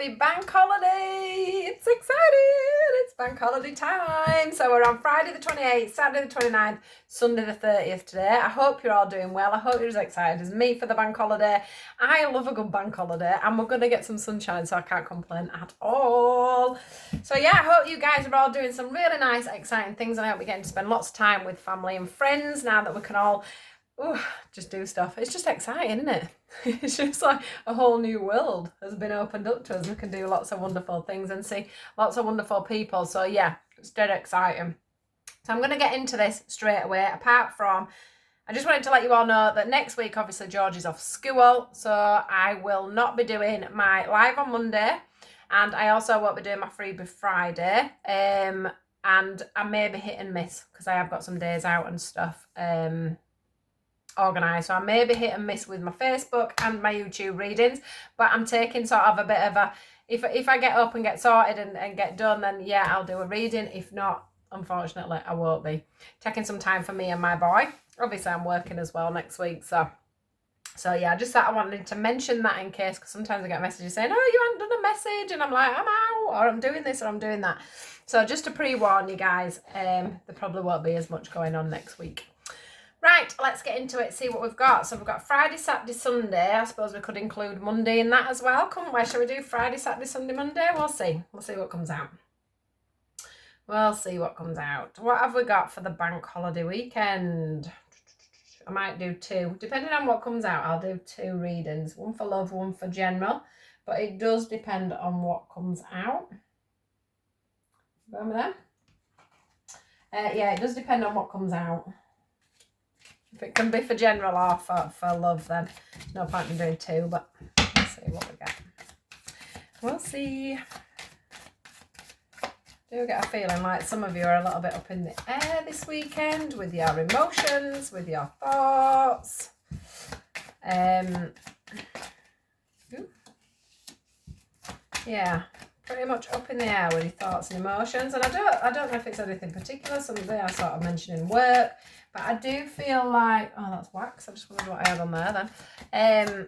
happy bank holiday. It's exciting. It's bank holiday time. So we're on Friday the 28th, Saturday the 29th, Sunday the 30th today. I hope you're all doing well. I hope you're as excited as me for the bank holiday. I love a good bank holiday and we're going to get some sunshine, so I can't complain at all. So yeah, I hope you guys are all doing some really nice, exciting things, and I hope we're getting to spend lots of time with family and friends now that we can all just do stuff. It's just exciting, isn't it? It's just like a whole new world has been opened up to us. We can do lots of wonderful things and see lots of wonderful people. So yeah, it's dead exciting. So I'm going to get into this straight away. Apart from, I just wanted to let you all know that next week, obviously, George is off school. So I will not be doing my live on Monday. And I also won't be doing my freebie Friday. And I may be hit and miss because I have got some days out and stuff. Organised, so I may be hit and miss with my Facebook and my YouTube readings, but I'm taking sort of a bit of a, if I get up and get sorted and get done, then yeah, I'll do a reading. If not, unfortunately, I won't be. Taking some time for me and my boy. Obviously, I'm working as well next week, so yeah, just that I wanted to mention that in case, because sometimes I get messages saying, oh, you haven't done a message, and I'm like, I'm out, or I'm doing this, or I'm doing that. So just to pre-warn you guys, there probably won't be as much going on next week. Right, let's get into it, see what we've got. So we've got Friday, Saturday, Sunday. I suppose we could include Monday in that as well, couldn't we? Shall we do Friday, Saturday, Sunday, Monday? We'll see. We'll see what comes out. We'll see what comes out. What have we got for the bank holiday weekend? I might do two. Depending on what comes out, I'll do two readings. One for love, one for general. But it does depend on what comes out. Remember that? Yeah, it does depend on what comes out. If it can be for general or for love, then there's no point in doing two, but let's see what we get. We'll see. I do get a feeling like some of you are a little bit up in the air this weekend with your emotions, with your thoughts. Yeah, pretty much up in the air with your thoughts and emotions. And I don't know if it's anything particular. Some of them I sort of mentioning work. But I do feel like, oh, that's wax. I just wondered what I had on there then.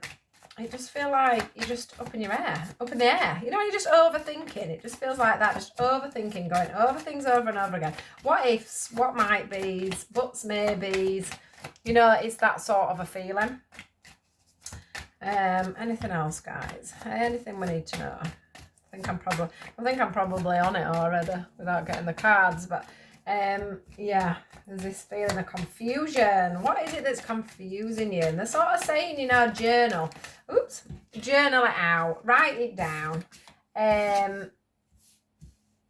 I just feel like you're just up in the air. You know, when you're just overthinking. It just feels like that, just overthinking, going over things over and over again. What ifs, what might be's, buts, maybes. You know, it's that sort of a feeling. Anything else, guys? Anything we need to know? I think I'm probably on it already without getting the cards, but yeah, there's this feeling of confusion. What is it that's confusing you? And they're sort of saying, you know, journal it out, write it down. Yeah,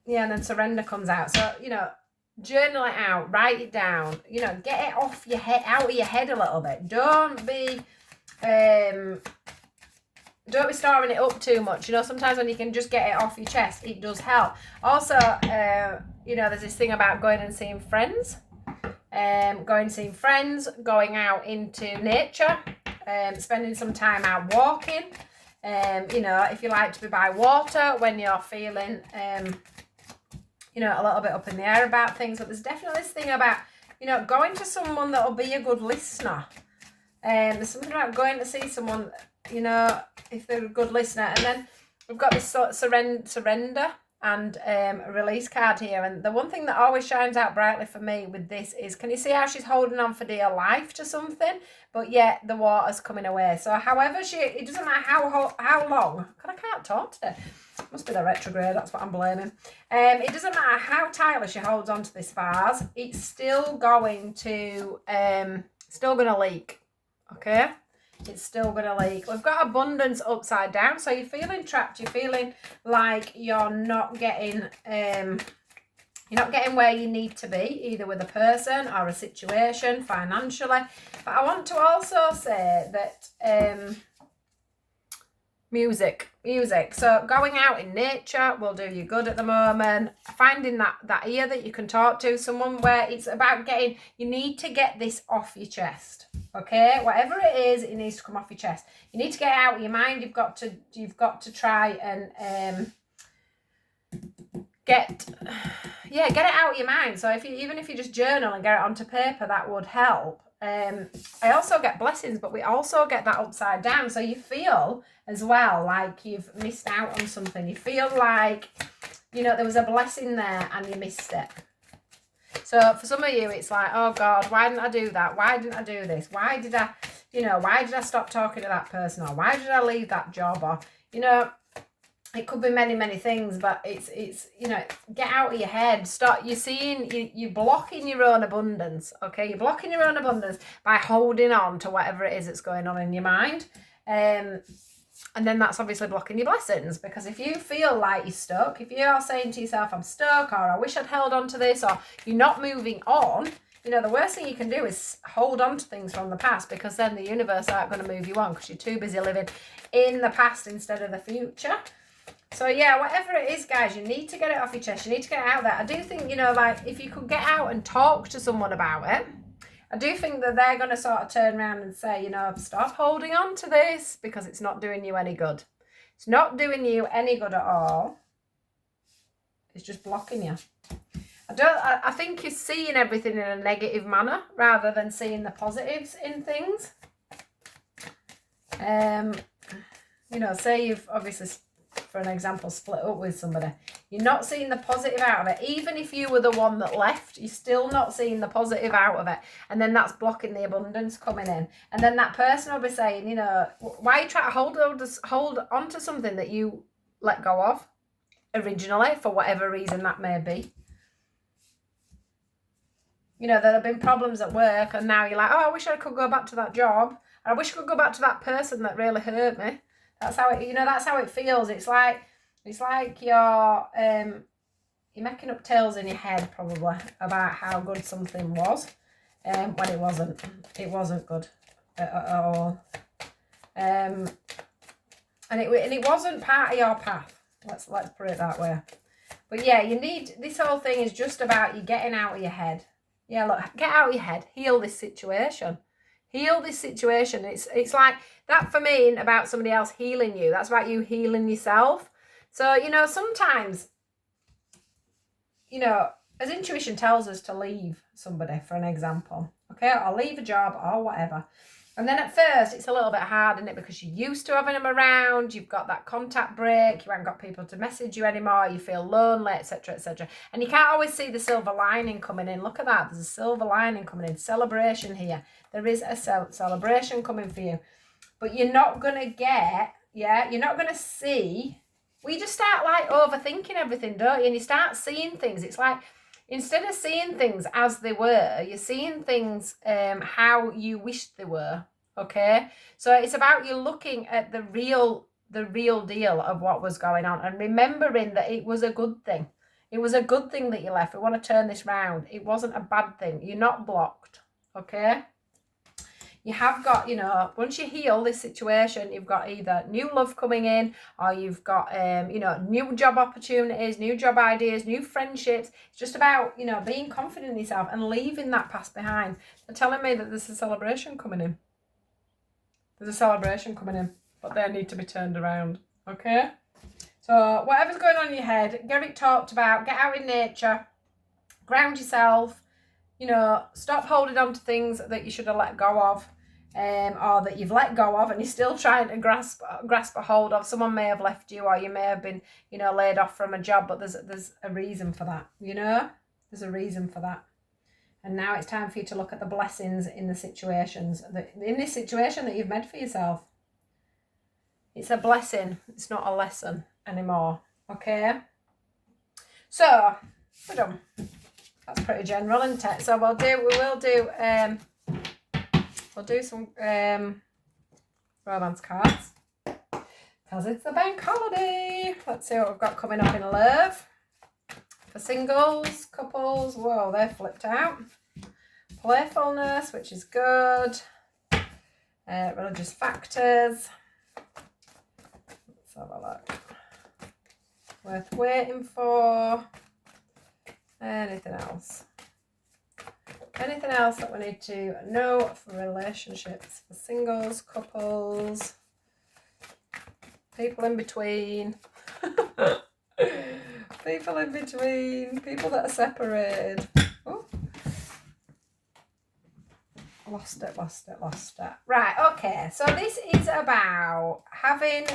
and then surrender comes out. So, you know, journal it out, write it down, you know, get it off your head, out of your head a little bit. Don't be storing it up too much. You know, sometimes when you can just get it off your chest, it does help. Also, you know, there's this thing about going and seeing friends. Going out into nature, spending some time out walking. You know, if you like to be by water when you're feeling, you know, a little bit up in the air about things. But there's definitely this thing about, you know, going to someone that'll be a good listener. There's something about going to see someone, you know, if they're a good listener. And then we've got this sort of surrender and a release card here. And the one thing that always shines out brightly for me with this is, can you see how she's holding on for dear life to something, but yet the water's coming away. So however it doesn't matter how long, God, I can't talk today. Must be the retrograde, that's what I'm blaming. It doesn't matter how tightly she holds on to this vase, it's still going to leak. Okay, it's still going to leak. We've got abundance upside down, so you're feeling trapped. You're feeling like you're not getting where you need to be, either with a person or a situation, financially. But I want to also say that music. So going out in nature will do you good at the moment. Finding that ear that you can talk to, someone where it's about you need to get this off your chest. Okay, whatever it is, it needs to come off your chest. You need to get it out of your mind. You've got to try and get it out of your mind. So even if you just journal and get it onto paper, that would help. I also get blessings, but we also get that upside down. So you feel as well like you've missed out on something. You feel like, you know, there was a blessing there and you missed it. So for some of you, it's like, oh God, why didn't I do that? Why didn't I do this? Why did I, you know, why did I stop talking to that person? Or why did I leave that job? Or, you know, it could be many, many things, but it's you know, get out of your head. Start, you're blocking your own abundance, okay? You're blocking your own abundance by holding on to whatever it is that's going on in your mind. And then that's obviously blocking your blessings, because if you feel like you're stuck, if you are saying to yourself, I'm stuck, or I wish I'd held on to this, or you're not moving on, you know, the worst thing you can do is hold on to things from the past, because then the universe aren't going to move you on because you're too busy living in the past instead of the future. So yeah, whatever it is, guys, you need to get it off your chest. You need to get it out there. I do think, you know, like if you could get out and talk to someone about it, I do think that they're going to sort of turn around and say, you know, stop holding on to this because it's not doing you any good. It's not doing you any good at all. It's just blocking you. I think you're seeing everything in a negative manner rather than seeing the positives in things. You know, say you've obviously, for an example, split up with somebody. You're not seeing the positive out of it. Even if you were the one that left, you're still not seeing the positive out of it. And then that's blocking the abundance coming in. And then that person will be saying, you know, why are you trying to hold on to something that you let go of originally, for whatever reason that may be? You know, there have been problems at work and now you're like, oh, I wish I could go back to that job. I wish I could go back to that person that really hurt me. That's how it, you know, that's how it feels. It's like you're making up tales in your head probably about how good something was, when it wasn't. It wasn't good at all. And it wasn't part of your path. Let's put it that way. But yeah, you need, this whole thing is just about you getting out of your head. Yeah, look, get out of your head. Heal this situation. Heal this situation. It's like that for me ain't about somebody else healing you. That's about you healing yourself. So, you know, sometimes, you know, as intuition tells us to leave somebody, for an example, okay, or leave a job or whatever. And then at first it's a little bit hard, isn't it? Because you're used to having them around, you've got that contact break, you haven't got people to message you anymore, you feel lonely, etc., etc. And you can't always see the silver lining coming in. Look at that, there's a silver lining coming in. Celebration here. There is a celebration coming for you. But you're not going to get, you're not going to see. We just start like overthinking everything, don't you? And you start seeing things. It's like, instead of seeing things as they were, you're seeing things how you wished they were, okay? So it's about you looking at the real deal of what was going on and remembering that it was a good thing. It was a good thing that you left. We want to turn this round. It wasn't a bad thing. You're not blocked, okay? You have got, you know, once you heal this situation, you've got either new love coming in, or you've got, you know, new job opportunities, new job ideas, new friendships. It's just about, you know, being confident in yourself and leaving that past behind. They're telling me that there's a celebration coming in. There's a celebration coming in, but they need to be turned around, okay? So whatever's going on in your head, get it talked about, get out in nature, ground yourself, you know, stop holding on to things that you should have let go of. Or that you've let go of and you're still trying to grasp a hold of. Someone may have left you, or you may have been, you know, laid off from a job, but there's a reason for that, you know? There's a reason for that. And now it's time for you to look at the blessings in the situations, in this situation that you've made for yourself. It's a blessing. It's not a lesson anymore, okay? So, we're done. That's pretty general, isn't it? So we'll do some romance cards because it's the bank holiday. Let's see what we've got coming up in love. For singles, couples, whoa, they're flipped out. Playfulness, which is good. Religious factors. Let's have a look. Worth waiting for. Anything else? Anything else that we need to know for relationships, for singles, couples, people in between, people in between, people that are separated. Oh. Lost it. Right, okay. So this is about having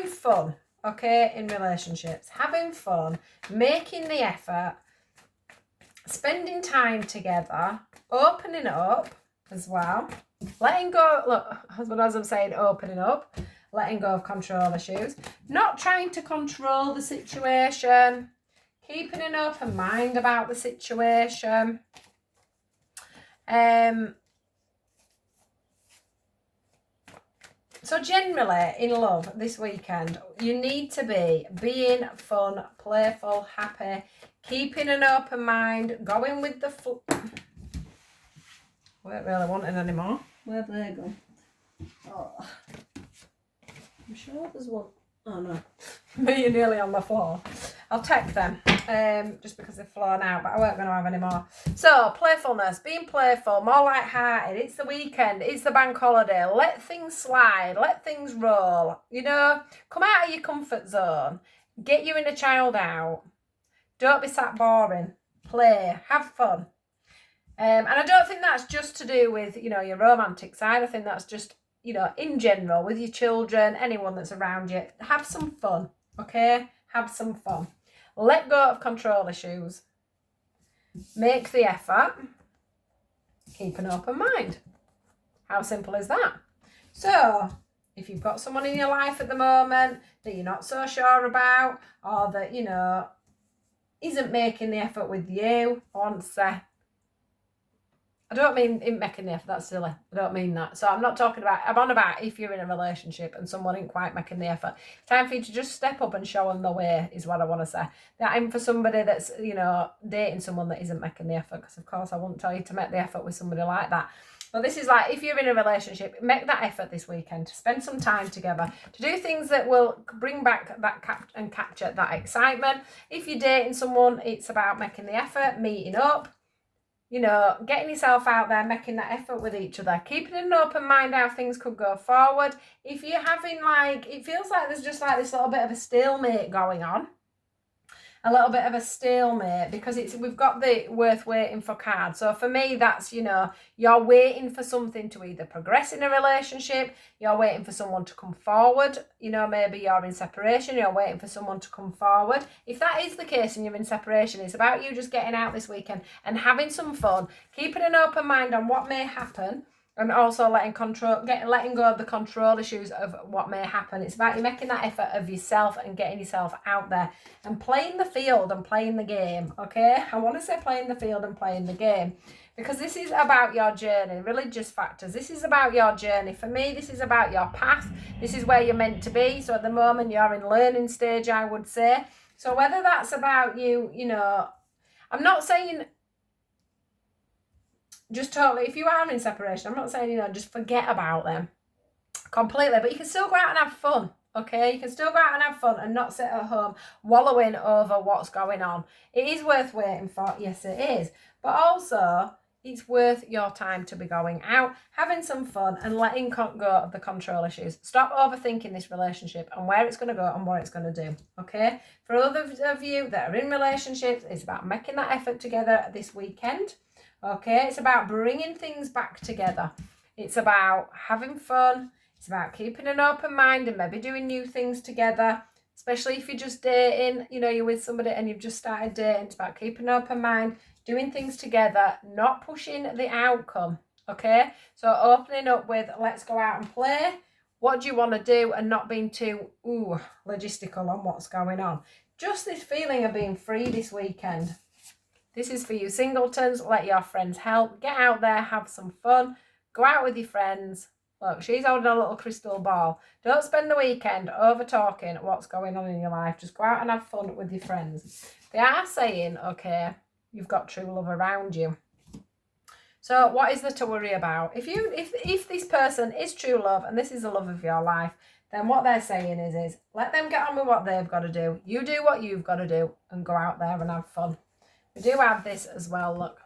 fun, okay, in relationships. Having fun, making the effort, spending time together, opening up as well, letting go. Look, as I'm saying, opening up, letting go of control issues, not trying to control the situation, keeping an open mind about the situation. So generally in love this weekend, you need to be being fun, playful, happy, keeping an open mind, going with the flow. I don't really want it anymore. Where'd they go? Oh, I'm sure there's one. Oh no, you're nearly on the floor. I'll take them, just because they've flown out, but I weren't going to have any more. So, playfulness, being playful, more light-hearted. It's the weekend, it's the bank holiday. Let things slide, let things roll. You know, come out of your comfort zone. Get your inner child out. Don't be sat boring. Play, have fun. And I don't think that's just to do with, you know, your romantic side. I think that's just, you know, in general, with your children, anyone that's around you. Have some fun, okay? Have some fun. Let go of control issues. Make the effort. Keep an open mind. How simple is that? So, if you've got someone in your life at the moment that you're not so sure about, or that, you know, isn't making the effort with you, I want to say, I don't mean in making the effort, that's silly. I don't mean that. So I'm on about if you're in a relationship and someone ain't quite making the effort. It's time for you to just step up and show them the way, is what I want to say. That I'm for somebody that's, you know, dating someone that isn't making the effort, because of course I wouldn't tell you to make the effort with somebody like that. But this is like, if you're in a relationship, make that effort this weekend to spend some time together, to do things that will bring back that capture that excitement. If you're dating someone, it's about making the effort, meeting up, you know, getting yourself out there, making that effort with each other, keeping an open mind how things could go forward. If you're having like, it feels like there's just like this little bit of a stalemate going on. A little bit of a stalemate, because we've got the worth waiting for card. So for me, that's, you know, you're waiting for something to either progress in a relationship, you're waiting for someone to come forward, you know, maybe you're in separation, you're waiting for someone to come forward. If that is the case and you're in separation, it's about you just getting out this weekend and having some fun, keeping an open mind on what may happen, and also letting go of the control issues of what may happen. It's about you making that effort of yourself and getting yourself out there and playing the field and playing the game, okay? I want to say playing the field and playing the game, because this is about your journey, religious factors. This is about your journey. For me, this is about your path. This is where you're meant to be. So at the moment, you're in learning stage, I would say. So whether that's about you, you know, I'm not saying just totally, if you are in separation, I'm not saying, you know, just forget about them completely, but you can still go out and have fun, okay? You can still go out and have fun and not sit at home wallowing over what's going on. It is worth waiting for, yes it is, but also it's worth your time to be going out, having some fun and letting go of the control issues. Stop overthinking this relationship and where it's going to go and what it's going to do, okay? For others of you that are in relationships, it's about making that effort together this weekend. Okay, it's about bringing things back together. It's about having fun. It's about keeping an open mind and maybe doing new things together, especially if you're just dating, you know, you're with somebody and you've just started dating. It's about keeping an open mind, doing things together, not pushing the outcome, okay? So opening up with, let's go out and play. What do you want to do? And not being too, logistical on what's going on. Just this feeling of being free this weekend. This is for you singletons. Let your friends help. Get out there, have some fun. Go out with your friends. Look, she's holding a little crystal ball. Don't spend the weekend over talking what's going on in your life. Just go out and have fun with your friends. They are saying, okay, you've got true love around you. So what is there to worry about? If this person is true love and this is the love of your life, then what they're saying is let them get on with what they've got to do. You do what you've got to do and go out there and have fun. We do have this as well, look.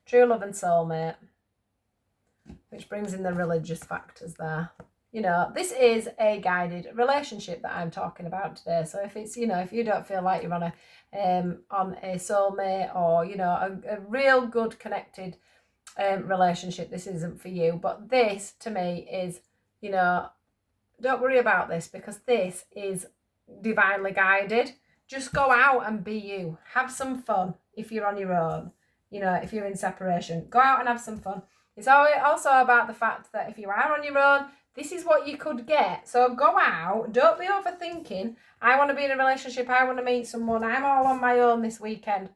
True love and soulmate. Which brings in the religious factors there. You know, this is a guided relationship that I'm talking about today. So if it's, you know, if you don't feel like you're on a soulmate, or, you know, a real good connected relationship, this isn't for you. But this to me is, you know, don't worry about this, because this is divinely guided. Just go out and be you. Have some fun if you're on your own. You know, if you're in separation, go out and have some fun. It's also about the fact that if you are on your own, this is what you could get. So go out. Don't be overthinking. I want to be in a relationship. I want to meet someone. I'm all on my own this weekend.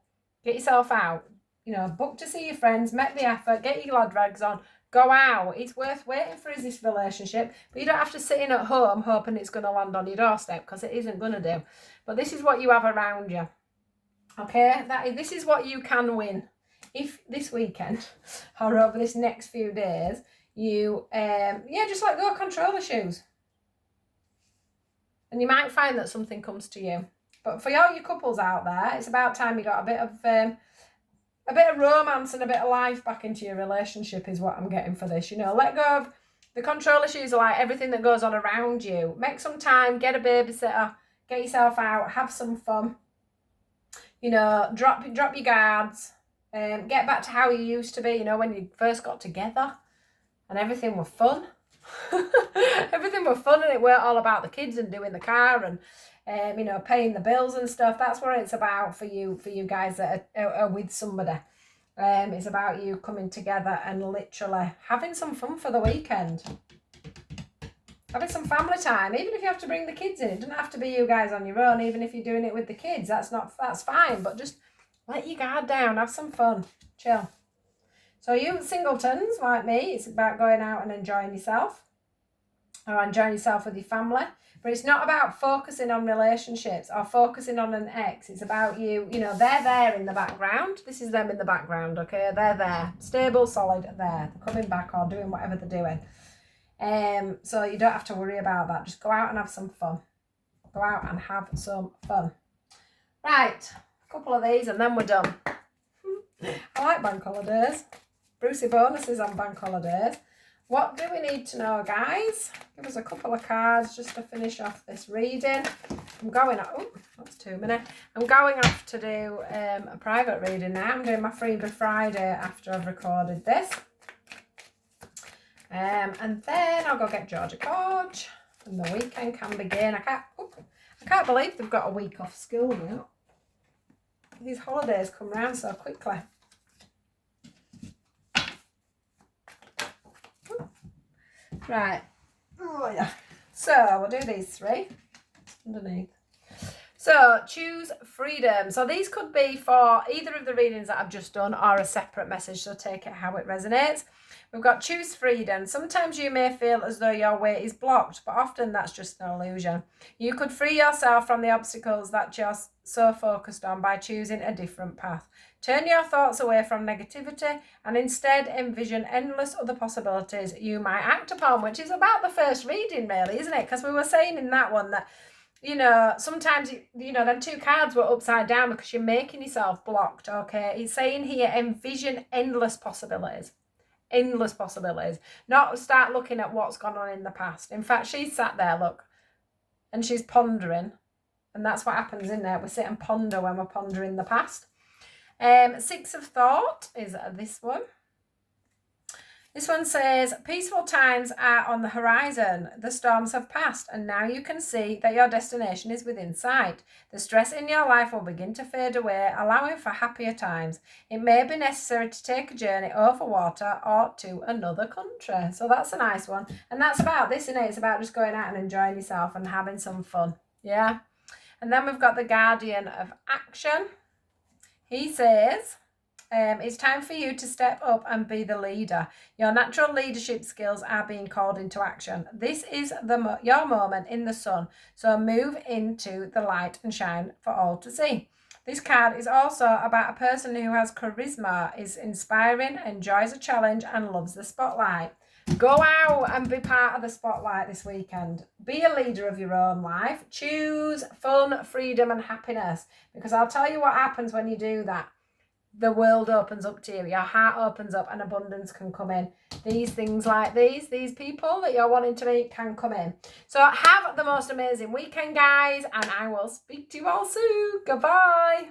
Get yourself out. You know, book to see your friends. Make the effort. Get your glad rags on. Go out. It's worth waiting for, is this relationship. But you don't have to sit in at home hoping it's going to land on your doorstep, because it isn't going to do. But this is what you have around you. Okay? This is what you can win. If this weekend or over this next few days, you, just let go of control issues. And you might find that something comes to you. But for all your couples out there, it's about time you got a bit of romance and a bit of life back into your relationship, is what I'm getting for this. You know, let go of the control issues, are like everything that goes on around you. Make some time, get a babysitter, get yourself out, have some fun. You know, drop your guards. Get back to how you used to be, you know, when you first got together and everything was fun. Everything was fun, and it weren't all about the kids and doing the car and, you know, paying the bills and stuff. That's what it's about for you guys that are with somebody. It's about you coming together and literally having some fun for the weekend. Having some family time, even if you have to bring the kids in. It doesn't have to be you guys on your own, even if you're doing it with the kids. That's fine, but just let your guard down, have some fun, chill. So you singletons like me, it's about going out and enjoying yourself, or enjoying yourself with your family. But it's not about focusing on relationships or focusing on an ex. It's about you, you know, they're there in the background. This is them in the background, okay? They're there, stable, solid, there. They're coming back or doing whatever they're doing. So you don't have to worry about that. Just go out and have some fun. Go out and have some fun. Right. Couple of these and then we're done. I like bank holidays. Brucey bonuses on bank holidays. What do we need to know, guys? Give us a couple of cards just to finish off this reading. I'm going that's 2 minutes. I'm going off to do a private reading now. I'm doing my Freebie Friday after I've recorded this. And then I'll go get Georgia Coach and the weekend can begin. I can't believe they've got a week off school now. These holidays come round so quickly. Right. Oh, yeah. So we'll do these 3 underneath. So choose freedom. So these could be for either of the readings that I've just done or a separate message. So take it how it resonates. We've got choose freedom. Sometimes you may feel as though your way is blocked, but often that's just an illusion. You could free yourself from the obstacles that you're so focused on by choosing a different path. Turn your thoughts away from negativity and instead envision endless other possibilities you might act upon, which is about the first reading really, isn't it? Because we were saying in that one that, you know, sometimes, you know, them 2 cards were upside down because you're making yourself blocked, okay? It's saying here, envision endless possibilities. Endless possibilities. Not start looking at what's gone on in the past. In fact, she's sat there, look, and she's pondering. And that's what happens in there. We sit and ponder when we're pondering the past. 6 of Thought is this one. This one says, peaceful times are on the horizon. The storms have passed and now you can see that your destination is within sight. The stress in your life will begin to fade away, allowing for happier times. It may be necessary to take a journey over water or to another country. So that's a nice one. And that's about this, isn't it? It's about just going out and enjoying yourself and having some fun. Yeah. And then we've got the Guardian of Action. He says, it's time for you to step up and be the leader. Your natural leadership skills are being called into action. This is your moment in the sun, so move into the light and shine for all to see. This card is also about a person who has charisma, is inspiring, enjoys a challenge and loves the spotlight. Go out and be part of the spotlight this weekend. Be a leader of your own life. Choose fun, freedom and happiness, because I'll tell you what happens when you do that. the world opens up to you. Your heart opens up and abundance can come in. These things like these people that you're wanting to meet can come in. So have the most amazing weekend, guys, and I will speak to you all soon. Goodbye.